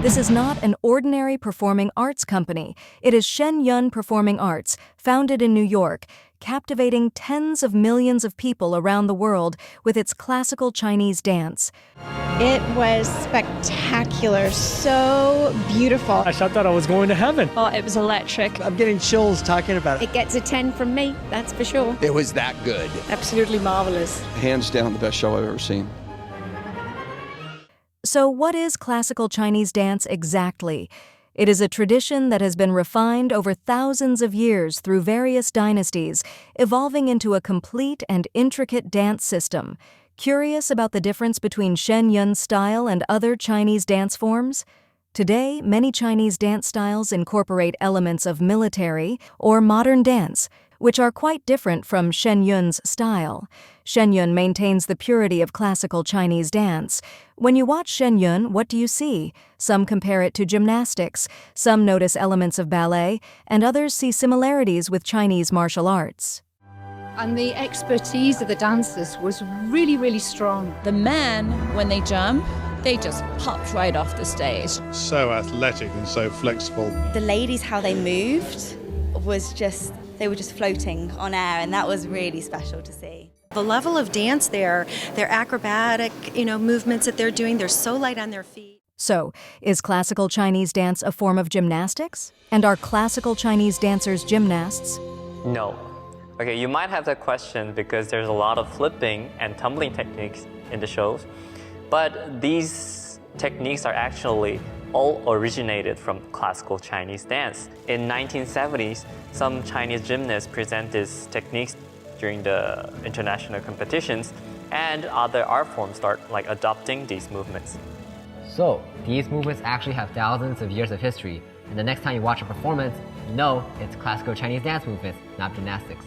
This is not an ordinary performing arts company. It is Shen Yun Performing Arts, founded in New York, captivating tens of millions of people around the world with its classical Chinese dance. It was spectacular, so beautiful. I thought I was going to heaven. Oh, it was electric. I'm getting chills talking about it. It gets a 10 from me, that's for sure. It was that good. Absolutely marvelous. Hands down the best show I've ever seen. So what is classical Chinese dance exactly? It is a tradition that has been refined over thousands of years through various dynasties, evolving into a complete and intricate dance system. Curious about the difference between Shen Yun's style and other Chinese dance forms? Today, many Chinese dance styles incorporate elements of military or modern dance, which are quite different from Shen Yun's style. Shen Yun maintains the purity of classical Chinese dance. When you watch Shen Yun, what do you see? Some compare it to gymnastics, some notice elements of ballet, and others see similarities with Chinese martial arts. And the expertise of the dancers was really, really strong. The men, when they jump, they just popped right off the stage. So athletic and so flexible. The ladies, how they moved was just, they were just floating on air, and that was really special to see. The level of dance there, their acrobatic, movements that they're doing, they're so light on their feet. So, is classical Chinese dance a form of gymnastics? And are classical Chinese dancers gymnasts? No. Okay, you might have that question because there's a lot of flipping and tumbling techniques in the shows, but these techniques are actually all originated from classical Chinese dance. In 1970s, some Chinese gymnasts present these techniques during the international competitions, and other art forms start adopting these movements. So, these movements actually have thousands of years of history, and the next time you watch a performance, you know it's classical Chinese dance movements, not gymnastics.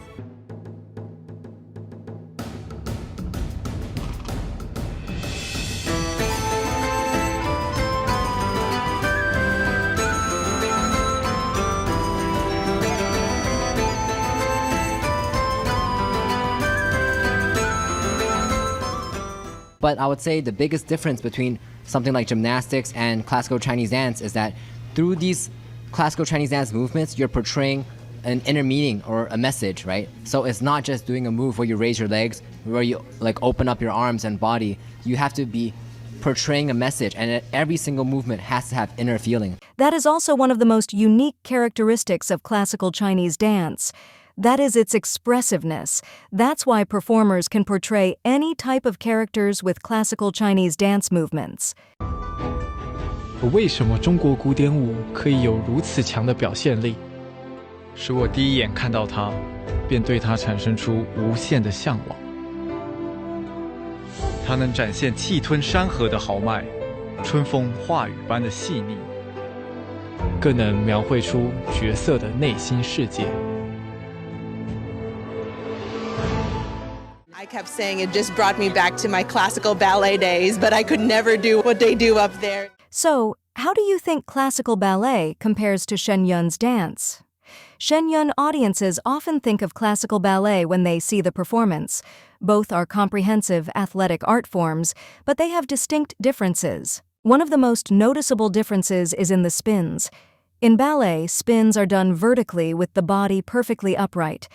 But I would say the biggest difference between something like gymnastics and classical Chinese dance is that through these classical Chinese dance movements, you're portraying an inner meaning or a message, right? So it's not just doing a move where you raise your legs, where you open up your arms and body. You have to be portraying a message, and every single movement has to have inner feeling. That is also one of the most unique characteristics of classical Chinese dance. That is its expressiveness. That's why performers can portray any type of characters with classical Chinese dance movements. 为什么中国古典舞可以有如此强的表现力？使我第一眼看到它，便对它产生出无限的向往。它能展现气吞山河的豪迈，春风化雨般的细腻，更能描绘出角色的内心世界。I kept saying it just brought me back to my classical ballet days, but I could never do what they do up there. So, how do you think classical ballet compares to Shen Yun's dance? Shen Yun audiences often think of classical ballet when they see the performance. Both are comprehensive athletic art forms, but they have distinct differences. One of the most noticeable differences is in the spins. In ballet, spins are done vertically with the body perfectly upright.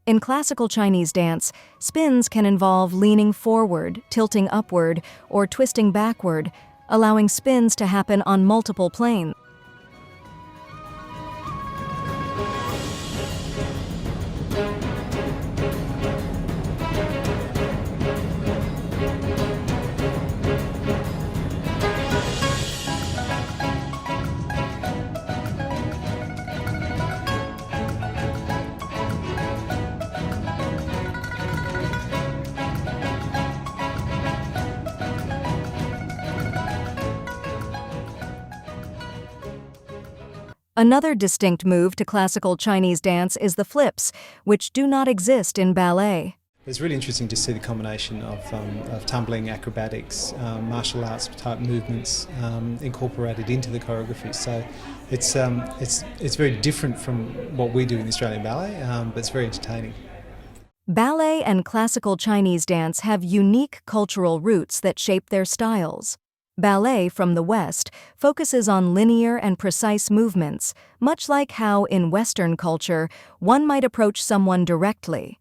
In classical Chinese dance, spins can involve leaning forward, tilting upward, or twisting backward, allowing spins to happen on multiple planes. Another distinct move to classical Chinese dance is the flips, which do not exist in ballet. It's really interesting to see the combination of tumbling, acrobatics, martial arts type movements incorporated into the choreography. So it's very different from what we do in the Australian ballet, but it's very entertaining. Ballet and classical Chinese dance have unique cultural roots that shape their styles. Ballet from the West focuses on linear and precise movements, much like how, in Western culture, one might approach someone directly.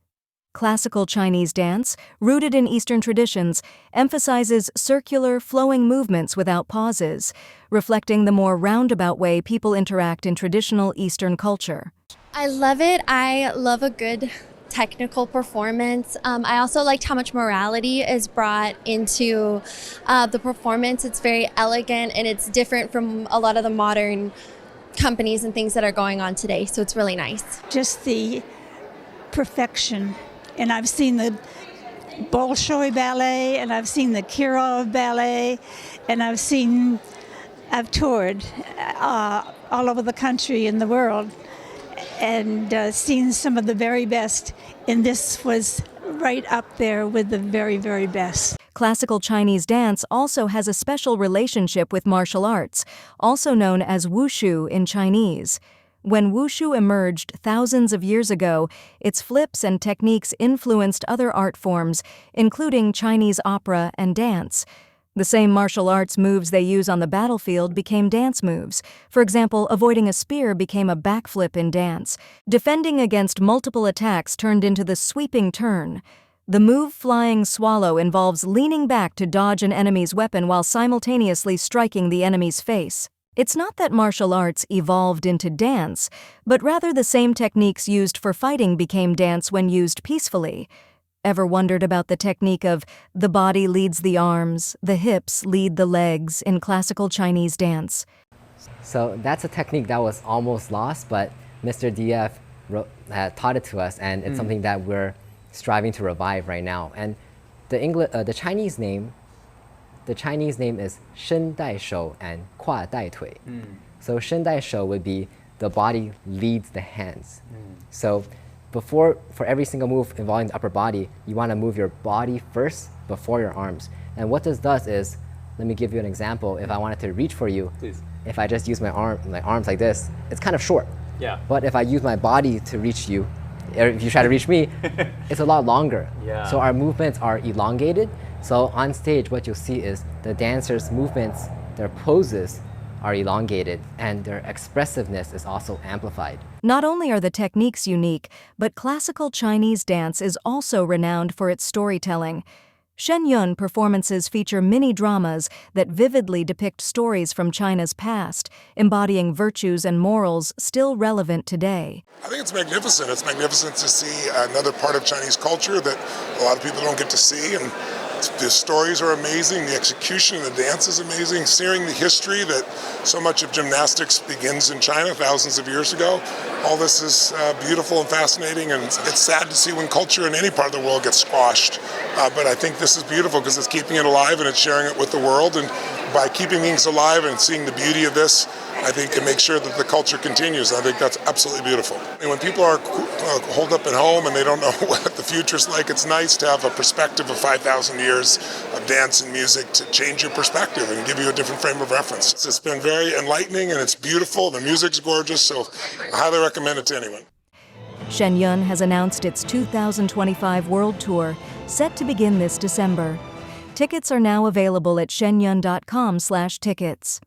Classical Chinese dance, rooted in Eastern traditions, emphasizes circular, flowing movements without pauses, reflecting the more roundabout way people interact in traditional Eastern culture. I love it. I love a good technical performance. I also liked how much morality is brought into the performance. It's very elegant and it's different from a lot of the modern companies and things that are going on today. So it's really nice. Just the perfection. And I've seen the Bolshoi ballet and I've seen the Kirov ballet and I've toured all over the country and the world and seen some of the very best, and this was right up there with the very, very best. Classical Chinese dance also has a special relationship with martial arts, also known as wushu in Chinese. When wushu emerged thousands of years ago, its flips and techniques influenced other art forms, including Chinese opera and dance. The same martial arts moves they use on the battlefield became dance moves. For example, avoiding a spear became a backflip in dance. Defending against multiple attacks turned into the sweeping turn. The move flying swallow involves leaning back to dodge an enemy's weapon while simultaneously striking the enemy's face. It's not that martial arts evolved into dance, but rather the same techniques used for fighting became dance when used peacefully. Ever wondered about the technique of the body leads the arms, the hips lead the legs in classical Chinese dance? So that's a technique that was almost lost, but Mr. DF taught it to us, and it's something that we're striving to revive right now. And the Chinese name is Shen Dai Shou and Kwa Dai Tui. So Shen Dai Shou would be the body leads the hands. So for every single move involving the upper body, you want to move your body first before your arms. And what this does is, let me give you an example. If I wanted to reach for you, please. If I just use my arms like this, it's kind of short. Yeah. But if I use my body to reach you, or if you try to reach me, it's a lot longer. Yeah. So our movements are elongated. So on stage, what you'll see is the dancers' movements, their poses are elongated, and their expressiveness is also amplified. Not only are the techniques unique, but classical Chinese dance is also renowned for its storytelling. Shen Yun performances feature mini-dramas that vividly depict stories from China's past, embodying virtues and morals still relevant today. I think it's magnificent. It's magnificent to see another part of Chinese culture that a lot of people don't get to see, and the stories are amazing, the execution of the dance is amazing, seeing the history that so much of gymnastics begins in China thousands of years ago. All this is beautiful and fascinating, and it's sad to see when culture in any part of the world gets squashed. But I think this is beautiful because it's keeping it alive and it's sharing it with the world, and by keeping things alive and seeing the beauty of this, I think it makes sure that the culture continues. I think that's absolutely beautiful. And when people are holed up at home and they don't know what the future's like, it's nice to have a perspective of 5,000 years of dance and music to change your perspective and give you a different frame of reference. It's been very enlightening and it's beautiful. The music's gorgeous, so I highly recommend it to anyone. Shen Yun has announced its 2025 World Tour, set to begin this December. Tickets are now available at shenyun.com/tickets.